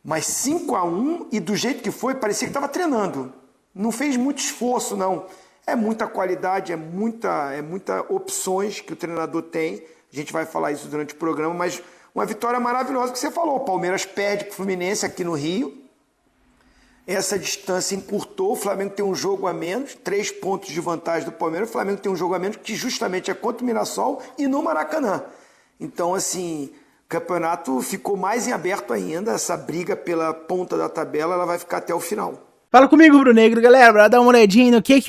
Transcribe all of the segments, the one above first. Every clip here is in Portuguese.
Mas 5-1 e do jeito que foi, parecia que estava treinando. Não fez muito esforço, não. É muita qualidade, é muita opções que o treinador tem. A gente vai falar isso durante o programa, mas uma vitória maravilhosa que você falou. O Palmeiras perde para o Fluminense aqui no Rio. Essa distância encurtou, o Flamengo tem um jogo a menos, 3 pontos de vantagem do Palmeiras, o Flamengo tem um jogo a menos que justamente é contra o Mirassol e no Maracanã. Então, assim, o campeonato ficou mais em aberto ainda, essa briga pela ponta da tabela, ela vai ficar até o final. Fala comigo, Rubro-Negro, galera, bora dar uma olhadinha no que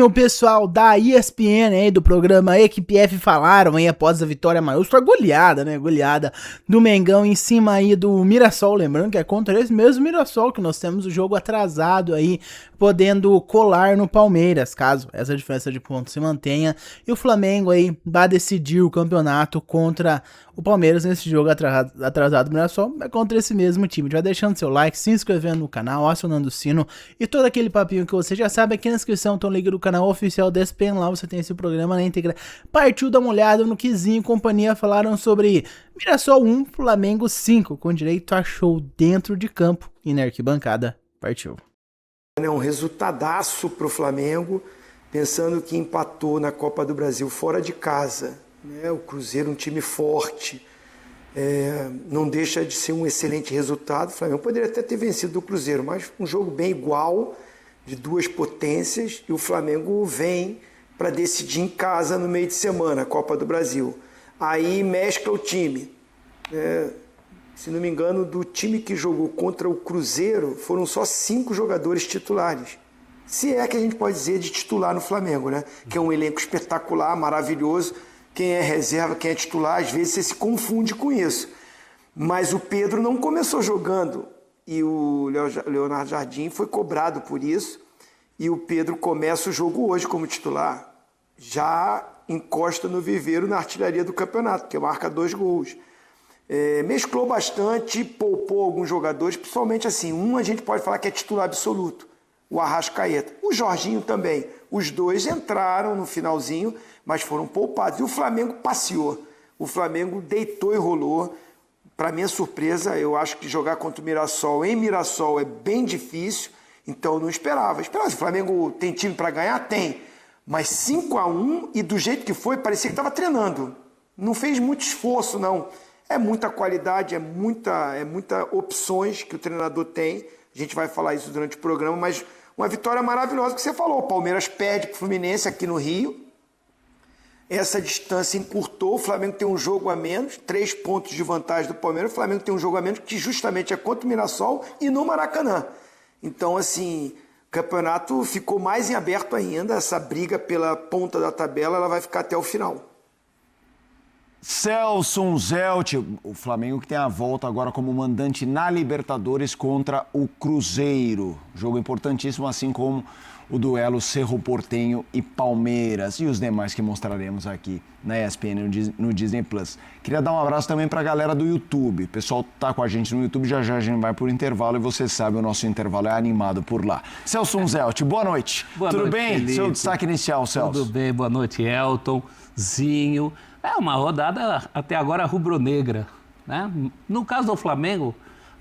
o pessoal da ESPN aí, do programa Equipe F falaram aí após a vitória maiúscula, goleada, né, goleada do Mengão em cima aí do Mirassol, lembrando que é contra esse mesmo Mirassol que nós temos o jogo atrasado aí, podendo colar no Palmeiras, caso essa diferença de pontos se mantenha, e o Flamengo aí vai decidir o campeonato contra o Palmeiras nesse jogo atrasado do Mirassol, é contra esse mesmo time. Já deixando seu like, se inscrevendo no canal, acionando o sino e todo aquele papinho que você já sabe. Aqui na descrição tem um link do canal oficial da ESPN, lá você tem esse programa na íntegra. Partiu dar uma olhada no que Zinho e companhia falaram sobre Mirassol 1, Flamengo 5, com direito a show dentro de campo e na arquibancada. Partiu. É um resultadaço pro Flamengo, pensando que empatou na Copa do Brasil fora de casa, né? O Cruzeiro, um time forte, não deixa de ser um excelente resultado. O Flamengo poderia até ter vencido o Cruzeiro, mas um jogo bem igual, de duas potências, e o Flamengo vem para decidir em casa no meio de semana, a Copa do Brasil. Aí mescla o time. Se não me engano, do time que jogou contra o Cruzeiro, foram só 5 jogadores titulares. Se é que a gente pode dizer de titular no Flamengo, né? Que é um elenco espetacular, maravilhoso. Quem é reserva, quem é titular, às vezes você se confunde com isso. Mas o Pedro não começou jogando e o Leonardo Jardim foi cobrado por isso. E o Pedro começa o jogo hoje como titular. Já encosta no viveiro na artilharia do campeonato, que marca 2 gols. Mesclou bastante, poupou alguns jogadores, principalmente assim, a gente pode falar que é titular absoluto, o Arrascaeta. O Jorginho também. Os dois entraram no finalzinho, mas foram poupados. E o Flamengo passeou. O Flamengo deitou e rolou. Para minha surpresa, eu acho que jogar contra o Mirassol em Mirassol é bem difícil, então eu não esperava. O Flamengo tem time para ganhar? Tem. Mas 5-1 e do jeito que foi, parecia que estava treinando. Não fez muito esforço, não. É muita qualidade, é muita opções que o treinador tem. A gente vai falar isso durante o programa, mas uma vitória maravilhosa que você falou. O Palmeiras perde para o Fluminense aqui no Rio. Essa distância encurtou, o Flamengo tem um jogo a menos, 3 pontos de vantagem do Palmeiras, o Flamengo tem um jogo a menos que justamente é contra o Mirassol e no Maracanã. Então, assim, o campeonato ficou mais em aberto ainda, essa briga pela ponta da tabela, ela vai ficar até o final. Celso Zelt, o Flamengo que tem a volta agora como mandante na Libertadores contra o Cruzeiro. Jogo importantíssimo, assim como o duelo Cerro Porteño e Palmeiras e os demais que mostraremos aqui na ESPN no Disney+. Queria dar um abraço também para a galera do YouTube. O pessoal tá com a gente no YouTube, já a gente vai por intervalo e você sabe, o nosso intervalo é animado por lá. Celso Zelt, boa noite. Tudo bem? Felipe. Seu destaque inicial, Celso. Tudo bem, boa noite, Elton, Zinho. É uma rodada até agora rubro-negra, né? No caso do Flamengo,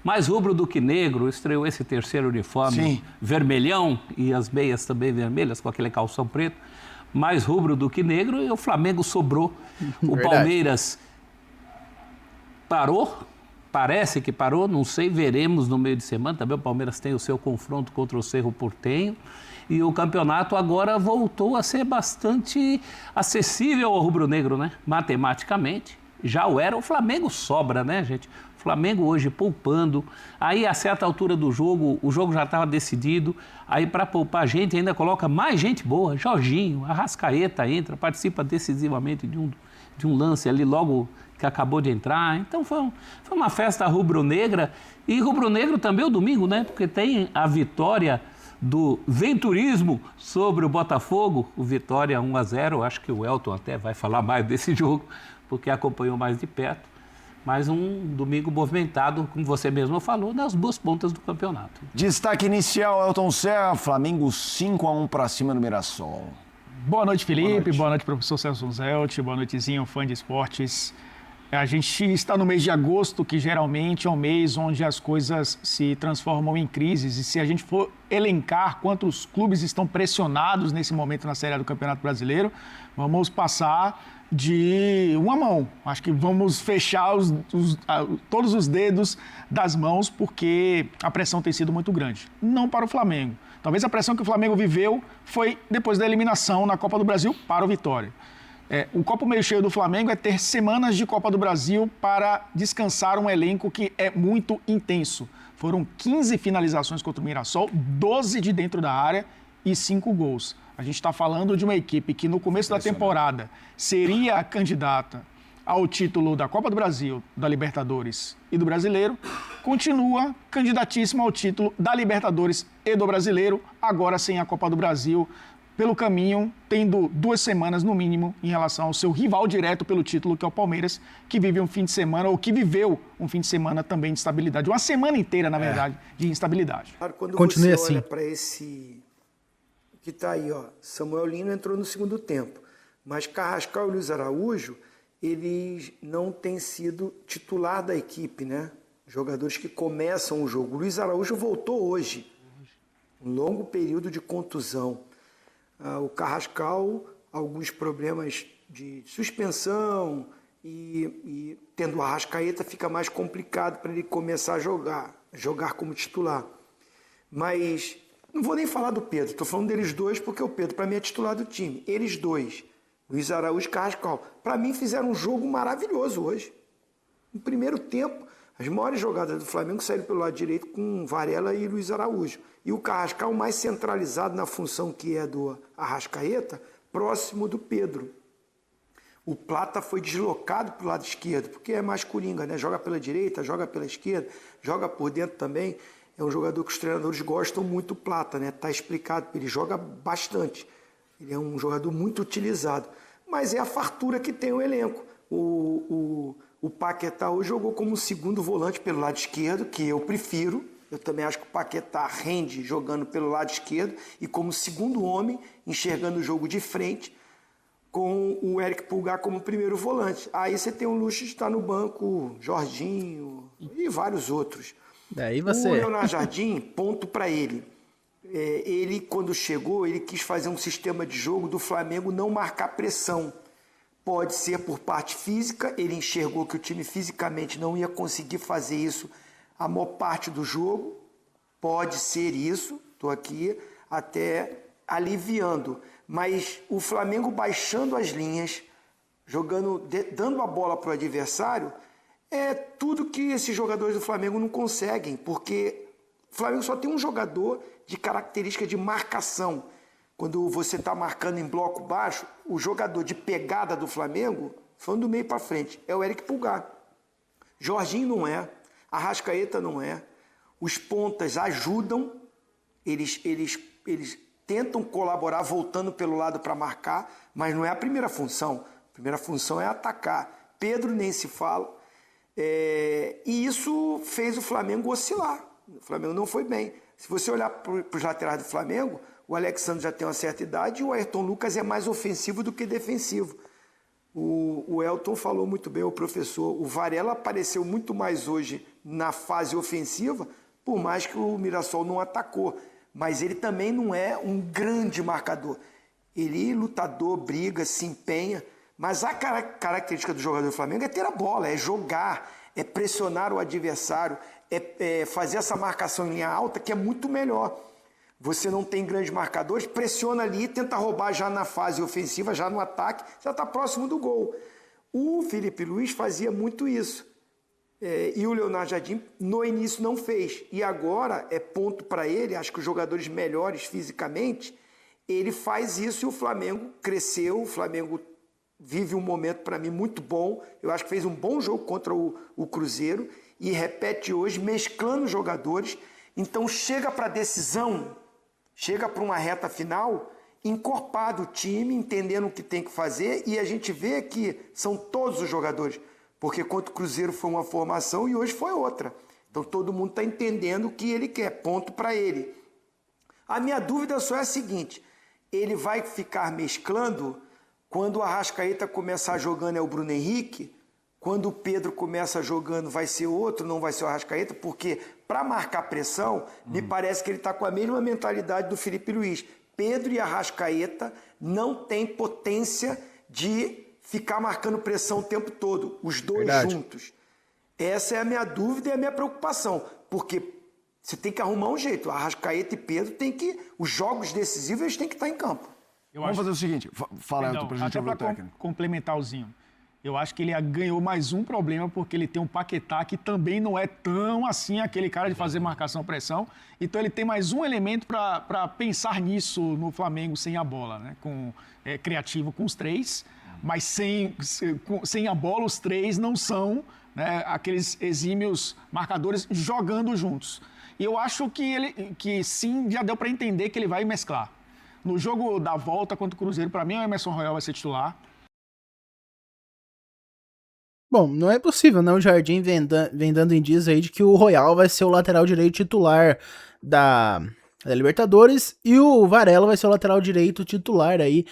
mais rubro do que negro, estreou esse terceiro uniforme vermelhão e as meias também vermelhas, com aquele calção preto. Mais rubro do que negro e o Flamengo sobrou. O Palmeiras parou, parece que parou, não sei, veremos no meio de semana. Também o Palmeiras tem o seu confronto contra o Cerro Porteño. E o campeonato agora voltou a ser bastante acessível ao rubro-negro, né? Matematicamente. Já o era, o Flamengo sobra, né, gente? O Flamengo hoje poupando. Aí, a certa altura do jogo, o jogo já estava decidido. Aí, para poupar gente, ainda coloca mais gente boa. Jorginho, Arrascaeta entra, participa decisivamente de um lance ali logo que acabou de entrar. Então, foi uma festa rubro-negra. E rubro-negro também o domingo, né? Porque tem a vitória do Venturismo sobre o Botafogo, o Vitória 1-0, acho que o Elton até vai falar mais desse jogo, porque acompanhou mais de perto, mas um domingo movimentado, como você mesmo falou, nas 2 pontas do campeonato. Destaque inicial, Elton Serra, Flamengo 5-1 para cima do Mirassol. Boa noite, Felipe, boa noite professor Celso Zelt, boa noitezinho, fã de esportes. A gente está no mês de agosto, que geralmente é um mês onde as coisas se transformam em crises. E se a gente for elencar quantos clubes estão pressionados nesse momento na Série A do Campeonato Brasileiro, vamos passar de uma mão. Acho que vamos fechar todos os dedos das mãos, porque a pressão tem sido muito grande. Não para o Flamengo. Talvez a pressão que o Flamengo viveu foi depois da eliminação na Copa do Brasil para o Vitória. O copo meio cheio do Flamengo é ter semanas de Copa do Brasil para descansar um elenco que é muito intenso. Foram 15 finalizações contra o Mirassol, 12 de dentro da área e 5 gols. A gente está falando de uma equipe que no começo da temporada seria a candidata ao título da Copa do Brasil, da Libertadores e do Brasileiro, continua candidatíssima ao título da Libertadores e do Brasileiro, agora sem a Copa do Brasil, pelo caminho, tendo 2 semanas no mínimo em relação ao seu rival direto pelo título, que é o Palmeiras, que vive um fim de semana, ou que viveu um fim de semana também de instabilidade. Uma semana inteira, na verdade, de instabilidade. Quando Continue você assim. olha para esse que está aí, ó, Samuel Lino entrou no segundo tempo, mas Carrascal e Luiz Araújo, eles não têm sido titular da equipe, né? Jogadores que começam o jogo. O Luiz Araújo voltou hoje, um longo período de contusão. O Carrascal, alguns problemas de suspensão e tendo o Arrascaeta fica mais complicado para ele começar a jogar como titular. Mas não vou nem falar do Pedro, estou falando deles dois porque o Pedro para mim é titular do time. Eles dois, Luiz Araújo e Carrascal, para mim fizeram um jogo maravilhoso hoje. No primeiro tempo, as maiores jogadas do Flamengo saíram pelo lado direito com Varela e Luiz Araújo. E o Carrascal mais centralizado na função que é do Arrascaeta, próximo do Pedro. O Plata foi deslocado para o lado esquerdo, porque é mais coringa, né? Joga pela direita, joga pela esquerda, joga por dentro também. É um jogador que os treinadores gostam muito, o Plata, né? Tá explicado, ele joga bastante. Ele é um jogador muito utilizado. Mas é a fartura que tem o elenco. O Paquetá hoje jogou como segundo volante pelo lado esquerdo, que eu prefiro. Eu também acho que o Paquetá rende jogando pelo lado esquerdo e como segundo homem, enxergando o jogo de frente, com o Eric Pulgar como primeiro volante. Aí você tem o luxo de estar no banco, Jorginho e vários outros. Daí você... O Leonardo Jardim, ponto para ele. Ele, quando chegou, ele quis fazer um sistema de jogo do Flamengo não marcar pressão. Pode ser por parte física, ele enxergou que o time fisicamente não ia conseguir fazer isso a maior parte do jogo, pode ser isso, estou aqui até aliviando, mas o Flamengo baixando as linhas, dando a bola para o adversário, é tudo que esses jogadores do Flamengo não conseguem, porque o Flamengo só tem um jogador de característica de marcação. Quando você está marcando em bloco baixo, o jogador de pegada do Flamengo, falando do meio para frente, é o Eric Pulgar. Jorginho não é. Arrascaeta não é. Os pontas ajudam, eles tentam colaborar voltando pelo lado para marcar, mas não é a primeira função. A primeira função é atacar. Pedro nem se fala. E isso fez o Flamengo oscilar. O Flamengo não foi bem. Se você olhar para os laterais do Flamengo, o Alexandre já tem uma certa idade e o Ayrton Lucas é mais ofensivo do que defensivo. O Elton falou muito bem, o professor. O Varela apareceu muito mais hoje na fase ofensiva, por mais que o Mirassol não atacou. Mas ele também não é um grande marcador. Ele, lutador, briga, se empenha. Mas a característica do jogador do Flamengo é ter a bola, é jogar, é pressionar o adversário, é fazer essa marcação em linha alta, que é muito melhor. Você não tem grandes marcadores, pressiona ali, tenta roubar já na fase ofensiva, já no ataque, já está próximo do gol. O Felipe Luiz fazia muito isso. E o Leonardo Jardim, no início, não fez. E agora é ponto para ele, acho que os jogadores melhores fisicamente, ele faz isso e o Flamengo cresceu, o Flamengo vive um momento, para mim, muito bom. Eu acho que fez um bom jogo contra o Cruzeiro e repete hoje, mesclando os jogadores. Então, chega para a decisão, chega para uma reta final, encorpado o time, entendendo o que tem que fazer, e a gente vê que são todos os jogadores, porque contra o Cruzeiro foi uma formação e hoje foi outra. Então, todo mundo está entendendo o que ele quer, ponto para ele. A minha dúvida só é a seguinte, ele vai ficar mesclando... Quando o Arrascaeta começar jogando é o Bruno Henrique, quando o Pedro começa jogando vai ser outro, não vai ser o Arrascaeta, porque para marcar pressão, me parece que ele está com a mesma mentalidade do Felipe Luiz. Pedro e Arrascaeta não têm potência de ficar marcando pressão o tempo todo, os dois juntos. Essa é a minha dúvida e a minha preocupação, porque você tem que arrumar um jeito. Arrascaeta e Pedro os jogos decisivos eles têm que estar em campo. Vamos fazer o seguinte, fala, Elton, pra gente abrir o técnico. Complementar o Zinho. Eu acho que ele ganhou mais um problema porque ele tem um Paquetá que também não é tão assim aquele cara de fazer marcação-pressão. Então ele tem mais um elemento para pensar nisso no Flamengo sem a bola, né? Criativo com os três, mas sem a bola os três não são, né, aqueles exímios marcadores jogando juntos. E eu acho que sim, já deu para entender que ele vai mesclar. No jogo da volta contra o Cruzeiro, para mim, o Emerson Royal vai ser titular. Bom, não é possível, né? O Jardim vem dando indícios aí de que o Royal vai ser o lateral direito titular da Libertadores e o Varela vai ser o lateral direito titular aí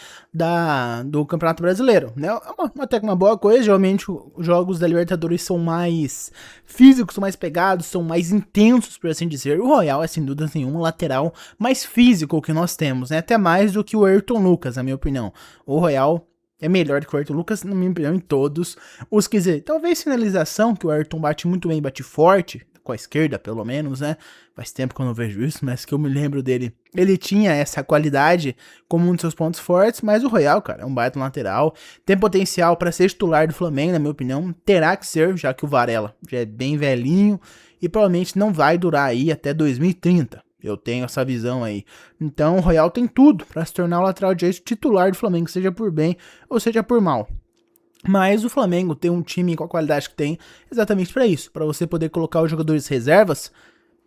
do Campeonato Brasileiro, né? É até uma boa coisa. Geralmente os jogos da Libertadores são mais físicos, são mais pegados, são mais intensos, por assim dizer. O Royal é, sem dúvida nenhuma, o lateral mais físico que nós temos, né? Até mais do que o Ayrton Lucas, na minha opinião. O Royal é melhor que o Ayrton Lucas, na minha opinião, em todos os quesitos. Talvez finalização, que o Ayrton bate muito bem, bate forte, com a esquerda pelo menos, né? Faz tempo que eu não vejo isso, mas que eu me lembro dele. Ele tinha essa qualidade como um dos seus pontos fortes, mas o Royal, cara, é um baita lateral. Tem potencial para ser titular do Flamengo, na minha opinião. Terá que ser, já que o Varela já é bem velhinho e provavelmente não vai durar aí até 2030. Eu tenho essa visão aí. Então o Royal tem tudo para se tornar o lateral direito titular do Flamengo, seja por bem ou seja por mal. Mas o Flamengo tem um time com a qualidade que tem exatamente para isso, para você poder colocar os jogadores reservas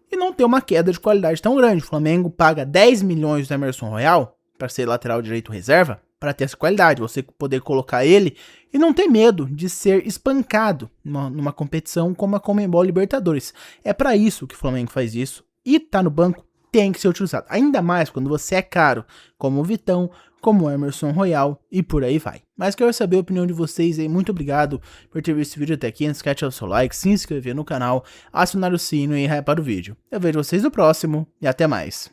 e não ter uma queda de qualidade tão grande. O Flamengo paga 10 milhões do Emerson Royal para ser lateral direito reserva, para ter essa qualidade, você poder colocar ele e não ter medo de ser espancado numa competição como a Conmebol Libertadores. É para isso que o Flamengo faz isso. E tá no banco, tem que ser utilizado. Ainda mais quando você é caro, como o Vitão, como o Emerson Royal e por aí vai. Mas quero saber a opinião de vocês aí. Muito obrigado por ter visto esse vídeo até aqui. Não esquece de deixar o seu like, se inscrever no canal, acionar o sino e hypar o vídeo. Eu vejo vocês no próximo e até mais.